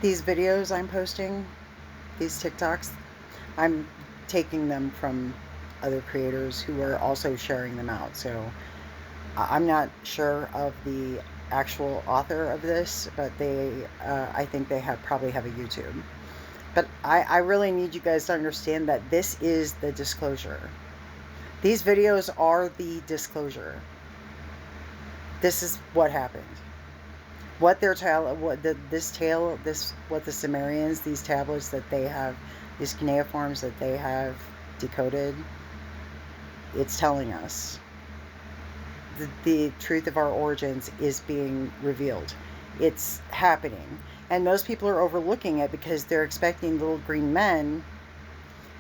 These videos I'm posting, these TikToks, I'm taking them from other creators who are also sharing them out. So I'm not sure of the actual author of this, but I think they probably have a YouTube. But I really need you guys to understand that this is the disclosure. These videos are the disclosure. This is what happened. What their tale, what this tale, this what the Sumerians, these tablets that they have, these cuneiforms that they have decoded, it's telling us the truth of our origins is being revealed. It's happening, and most people are overlooking it because they're expecting little green men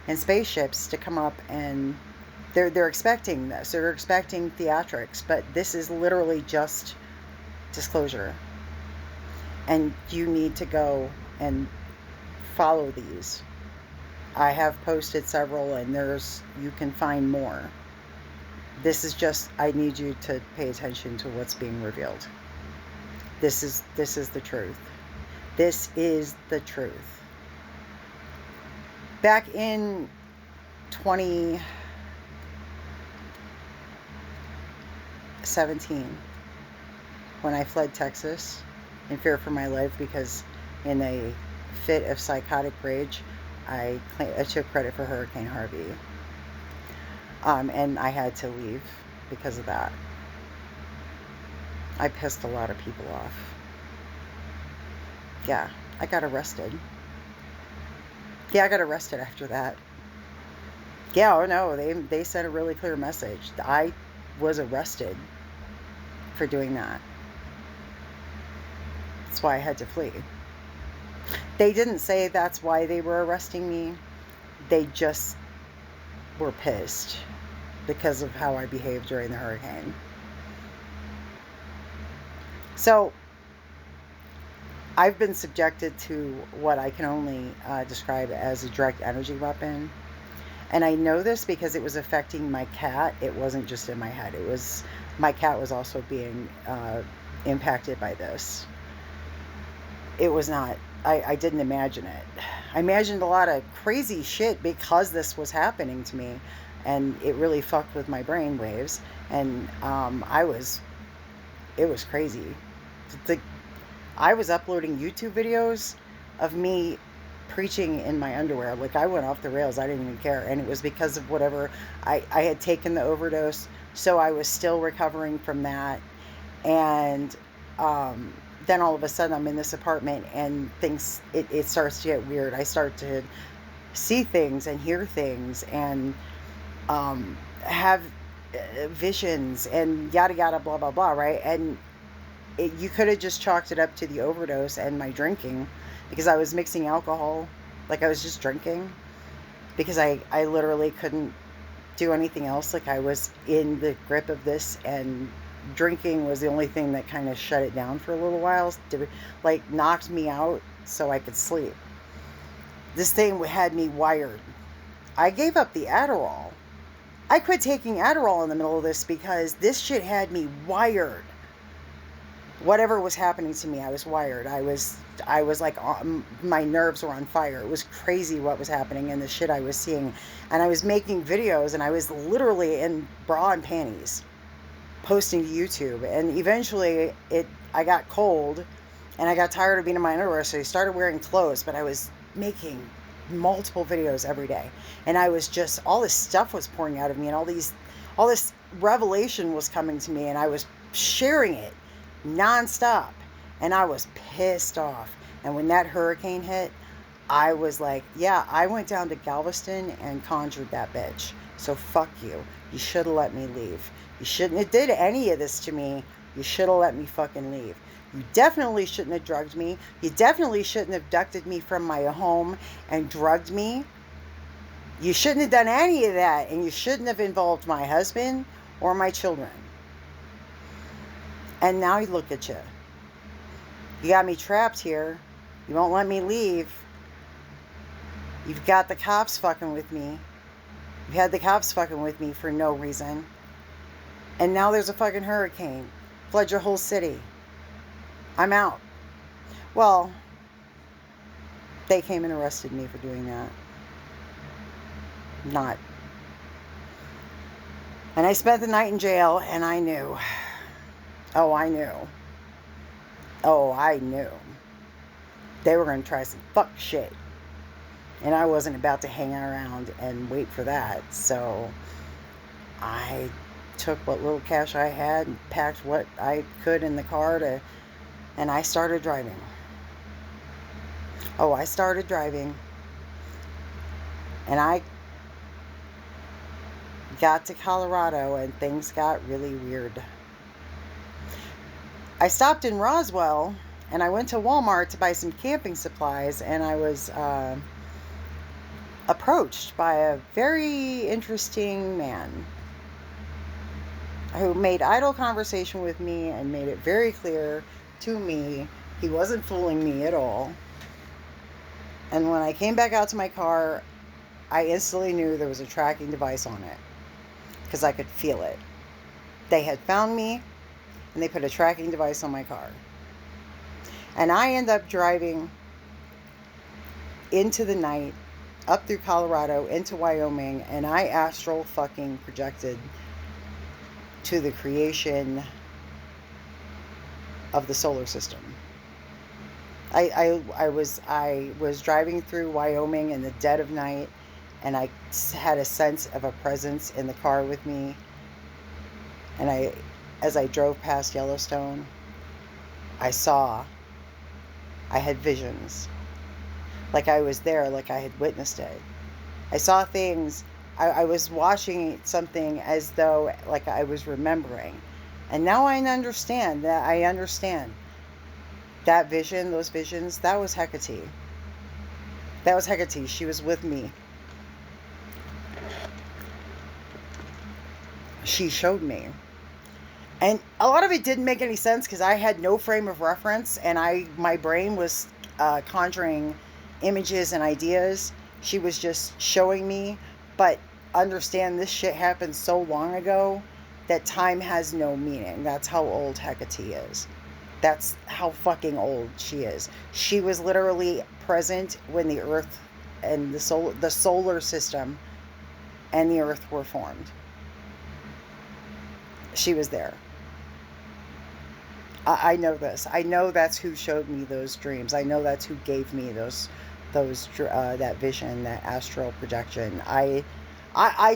and spaceships to come up, and they're expecting this. They're expecting theatrics, but this is literally just disclosure. And you need to go and follow these. I have posted several, and you can find more. This is just, I need you to pay attention to what's being revealed. This is the truth. This is the truth. Back in 2017, when I fled Texas in fear for my life because in a fit of psychotic rage, I took credit for Hurricane Harvey. And I had to leave because of that. I pissed a lot of people off. Yeah, I got arrested. Yeah, I got arrested after that. Yeah, oh no, they sent a really clear message. I was arrested for doing that. That's why I had to flee. They didn't say that's why they were arresting me. They just were pissed because of how I behaved during the hurricane. So I've been subjected to what I can only describe as a direct energy weapon. And I know this because it was affecting my cat. It wasn't just in my head. My cat was also being impacted by this. It was not, I didn't imagine it. I imagined a lot of crazy shit because this was happening to me, and it really fucked with my brain waves. And it was crazy. I was uploading YouTube videos of me preaching in my underwear. Like, I went off the rails. I didn't even care. And it was because of whatever. I had taken the overdose, so I was still recovering from that. And then all of a sudden I'm in this apartment, and it starts to get weird. I start to see things and hear things, and have visions, and yada yada blah blah blah, right? And you could have just chalked it up to the overdose and my drinking, because I was mixing alcohol. Like, I was just drinking because I literally couldn't do anything else. Like, I was in the grip of this, and drinking was the only thing that kind of shut it down for a little while, like knocked me out so I could sleep. This thing had me wired. I gave up the Adderall. I quit taking Adderall in the middle of this because this shit had me wired. Whatever was happening to me, I was wired. I was like, my nerves were on fire. It was crazy what was happening and the shit I was seeing. And I was making videos, and I was literally in bra and panties posting to YouTube. And eventually I got cold, and I got tired of being in my underwear, so I started wearing clothes. But I was making multiple videos every day, and I was just, all this stuff was pouring out of me, and all this revelation was coming to me, and I was sharing it nonstop, and I was pissed off. And when that hurricane hit, I was like, yeah, I went down to Galveston and conjured that bitch. So fuck you. You should have let me leave. You shouldn't have did any of this to me. You should have let me fucking leave. You definitely shouldn't have drugged me. You definitely shouldn't have abducted me from my home and drugged me. You shouldn't have done any of that, and you shouldn't have involved my husband or my children. And now you look at you. You got me trapped here. You won't let me leave. You've got the cops fucking with me. You've had the cops fucking with me for no reason. And now there's a fucking hurricane. Flood your whole city. I'm out. Well, They came and arrested me for doing that. Not. And I spent the night in jail, and I knew. Oh, I knew. Oh, I knew. They were going to try some fuck shit. And I wasn't about to hang around and wait for that. So I took what little cash I had and packed what I could in the car and I started driving. Oh, I started driving. And I got to Colorado and things got really weird. I stopped in Roswell and I went to Walmart to buy some camping supplies, and I was approached by a very interesting man who made idle conversation with me and made it very clear to me he wasn't fooling me at all. And when I came back out to my car, I instantly knew there was a tracking device on it because I could feel it. They had found me and they put a tracking device on my car. And I end up driving into the night, up through Colorado, into Wyoming, and I astral fucking projected to the creation of the solar system. I was driving through Wyoming in the dead of night, and I had a sense of a presence in the car with me. And as I drove past Yellowstone, I had visions. Like I was there, like I had witnessed it. I saw things. I was watching something as though like I was remembering. And now I understand. That vision, those visions, that was Hecate. That was Hecate. She was with me. She showed me. And a lot of it didn't make any sense because I had no frame of reference, and my brain was conjuring images and ideas. She was just showing me. But understand, this shit happened so long ago that time has no meaning. That's how old Hecate is. That's how fucking old she is. She was literally present when the Earth and the solar system and the Earth were formed. She was there. I know this. I know that's who showed me those dreams. I know that's who gave me that vision, that astral projection. I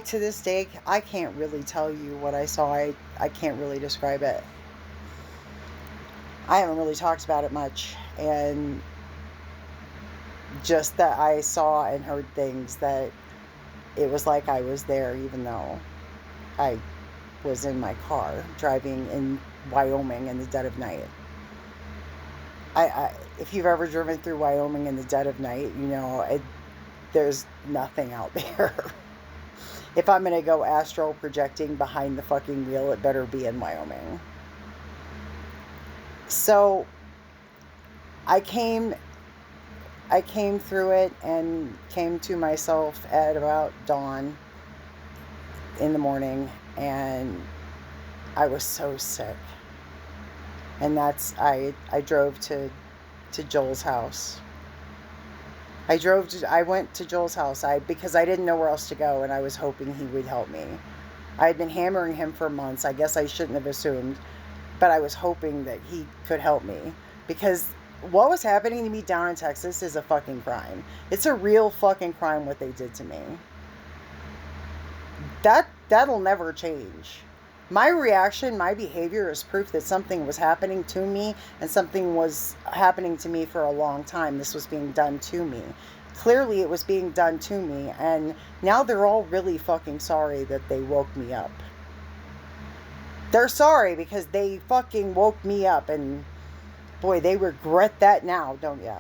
to this day, I can't really tell you what I saw. I can't really describe it. I haven't really talked about it much, and just that I saw and heard things that it was like I was there, even though I was in my car driving in Wyoming in the dead of night. If you've ever driven through Wyoming in the dead of night, you know there's nothing out there. If I'm going to go astral projecting behind the fucking wheel, it better be in Wyoming. So I came through it and came to myself at about dawn in the morning, and I was so sick. And I drove to Joel's house. I went to Joel's house because I didn't know where else to go, and I was hoping he would help me. I had been hammering him for months. I guess I shouldn't have assumed, but I was hoping that he could help me, because what was happening to me down in Texas is a fucking crime. It's a real fucking crime what they did to me. That'll never change. My reaction, my behavior is proof that something was happening to me, and something was happening to me for a long time. This was being done to me. Clearly it was being done to me, and now they're all really fucking sorry that they woke me up. They're sorry because they fucking woke me up, and boy, they regret that now, don't ya?